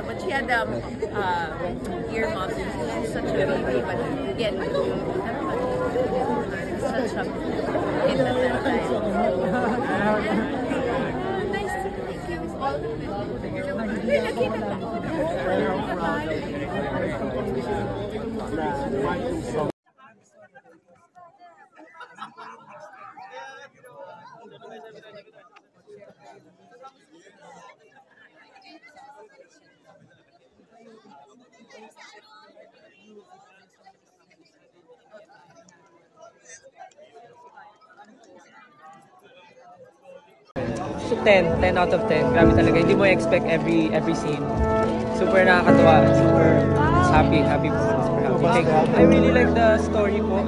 But she had earmuffs. She's such a baby, but again, such a kid at that time. Nice to meet you. All So 10 out of 10. Grabe talaga. Hindi mo expect every scene. Super nakakatuwa. Super happy po. Super happy. I really like the story po.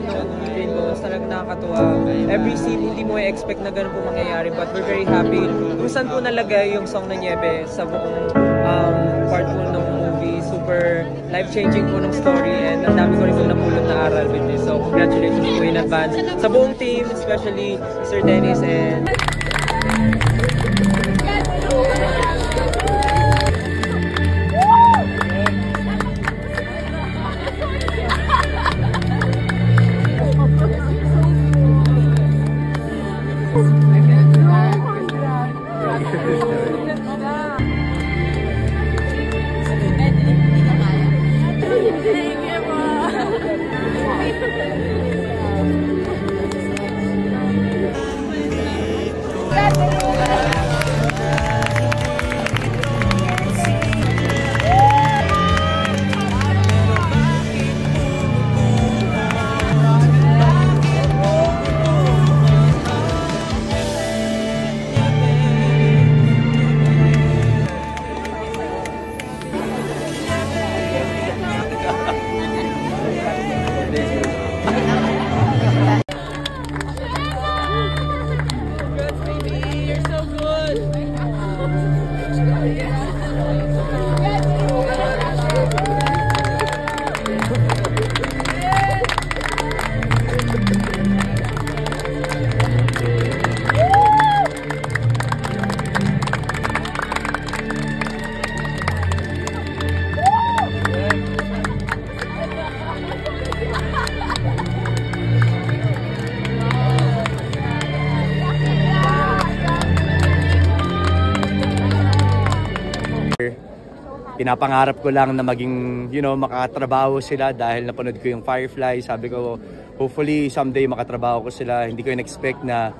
Rainbows talagang nakakatuwa. Every scene, hindi mo expect na ganun po mangyayari. But we're very happy. Kung saan po nalagay yung song na Niebe sa buong part po ng movie. Super life-changing po ng story. And ang dami ko rin po napulot na aral with this. So congratulations po in advance. Sa buong team, especially Sir Dennis and... Pinapangarap ko lang na maging, makatrabaho sila dahil napanood ko yung Firefly. Sabi ko, hopefully someday makatrabaho ko sila. Hindi ko in-expect na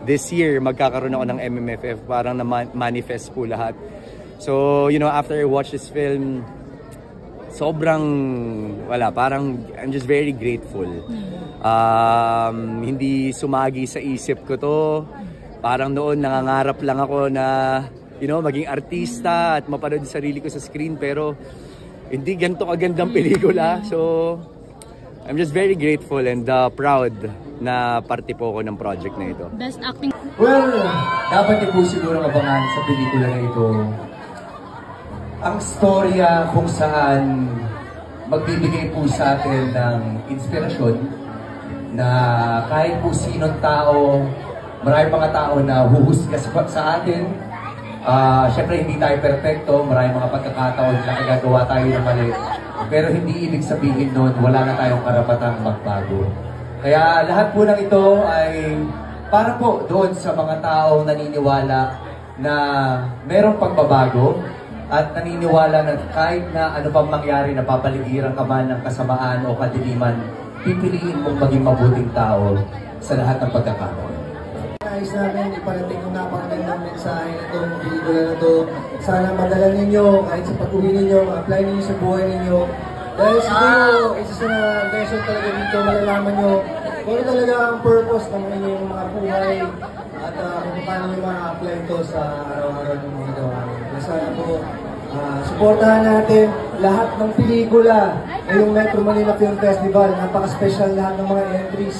this year magkakaroon ako ng MMFF. Parang na-manifest po lahat. So, after I watch this film, parang I'm just very grateful. Hindi sumagi sa isip ko to. Parang noon nangangarap lang ako na maging artista at mapanood yung sarili ko sa screen, pero hindi ganito kagandang pelikula. So, I'm just very grateful and proud na parte po ako ng project na ito. Best acting. Well, dapat niyo po siguro abangan sa pelikula na ito ang storya kung saan magbibigay po sa atin ng inspirasyon na kahit po sinong tao, maraming mga tao na huhusga sa atin. Siyempre hindi tayo perfecto, maraming mga pagkakataon na nagagawa tayo ng mali. Pero hindi ibig sabihin nun, wala na tayong karapatang magbago. Kaya lahat po ng ito ay para po doon sa mga taong naniniwala na merong pagbabago at naniniwala na kahit na ano pang mangyari na papaligiran ka man ng kasamaan o kadiliman, pipiliin mong maging mabuting tao sa lahat ng pagkakataon. Nais namin iparating yung napakagandang mensahe na itong pelikula na ito. Sana madala ninyo, kahit sa pag-uwi ninyo, apply ninyo sa buhay ninyo. Dahil siguro, isa sa lesson talaga dito, malalaman nyo kung ano talaga ang purpose ng inyong mga buhay at kung paano nyo ma-apply ito sa araw-araw ng mga gawain. Sana po, supportahan natin lahat ng pelikula ngayong Metro Manila Film Festival. Napaka-special lahat ng mga entries.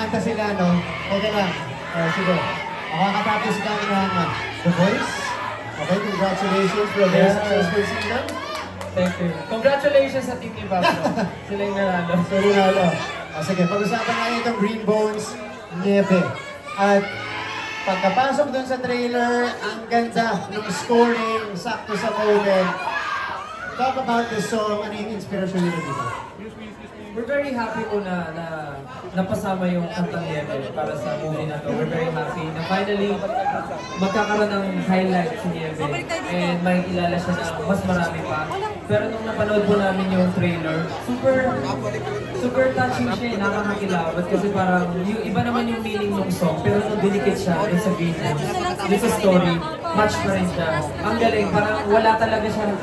kakanta sila, no? Teka lang. Sige. Makakatapos lang ng The Voice. Okay, congratulations for a very successful season. Thank you. Congratulations sa team ni Pablo. Sila yung nanalo. So, Rinaldo. Sige, pag-usapan natin itong Green Bones, Nieve. At pagkapasok dun sa trailer, ang ganda ng scoring, sakto sa moment. Talk about the song, ano yung inspirasyon nila dito? We're very happy po na napasama yung kantang Nieve para sa movie na to. We're very happy na finally magkakaroon ng highlight si Nieve and may kilala siya na mas marami pa. Pero nung napanood po namin yung trailer, super touching siya, nakakakilabot kasi parang yung iba naman yung meaning ng song pero nung dinikit siya dun sa video, dun sa story, match pa rin siya. Ang galing, parang wala talaga siya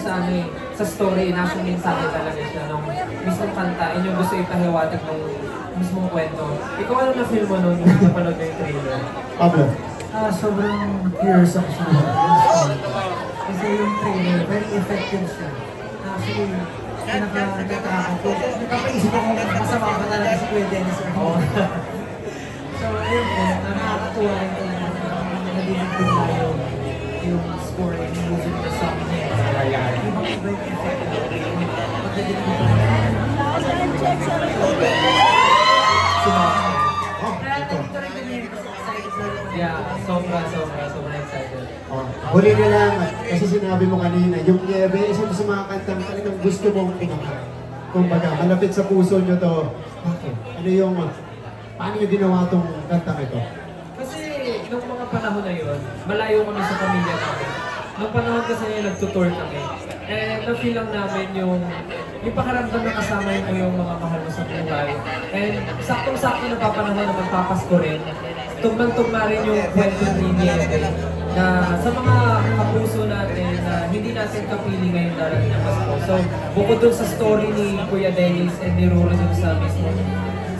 sa ano eh, sa story, nasa mensahe talaga siya nung mismong kanta, yun yung gusto ipahiwatig ng mismong kwento. Ikaw ano na-feel mo nung napanood yung trailer? Pablo. Sobrang curious ako sa kasi yung trailer, very effective siya. Actually, nakakako. Nakapaisip ako kung masama ka talaga si Kuya Dennis. So, ayun po, nakakatuwa rin talaga. Nadinig ko na yung score, yung movie na song niya. Ibang very effective. Pagdating ko pa Yeah, sobra excited. Huli na lang, kasi sinabi mo kanina, yung Nieve, isa sa mga kantang talagang gusto mong pinaka. Kumbaga, malapit sa puso nyo to. Bakit? Ano yung, paano nyo ginawa tong kantang ito? Kasi nung mga panahon na yun, malayo kami sa pamilya namin. Nung panahon kasi yun, nagtutour kami. And na-feel lang namin yung pakaramdam na kasama yung mga mahal mo sa buhay. And saktong-sakto na papanahon na magpapasko rin. Tugmang-tugma rin yung kwento ni Nieve na sa mga kapuso natin na hindi natin kapili ngayon darating na Pasko. So, bukod dun sa story ni Kuya Dennis and ni Ruro dun sa mismo,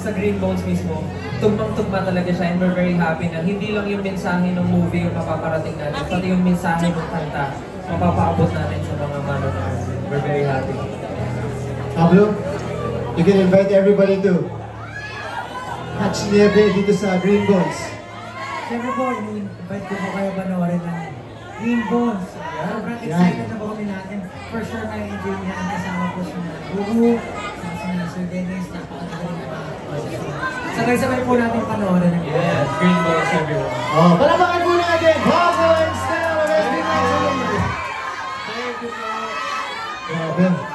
sa Green Bones mismo, tugmang-tugma talaga siya and we're very happy na hindi lang yung mensahe ng movie yung mapaparating natin, pati yung mensahe ng kanta mapapaabot natin sa mga manonood. We're very happy. Pablo, you can invite everybody to catch Nieve dito sa Green Bones. Siyempre po, invite ko po kayo panoorin ng Green Bones. Sobrang excited na po kami natin. For sure, may enjoy niya ang kasama po siya na Gugu, si Sir Dennis, sabay-sabay po natin panoorin ng Yes, Green Bones everyone. Palabakan po natin, Pablo and Stella, mag-SB Thank you po. Grabe.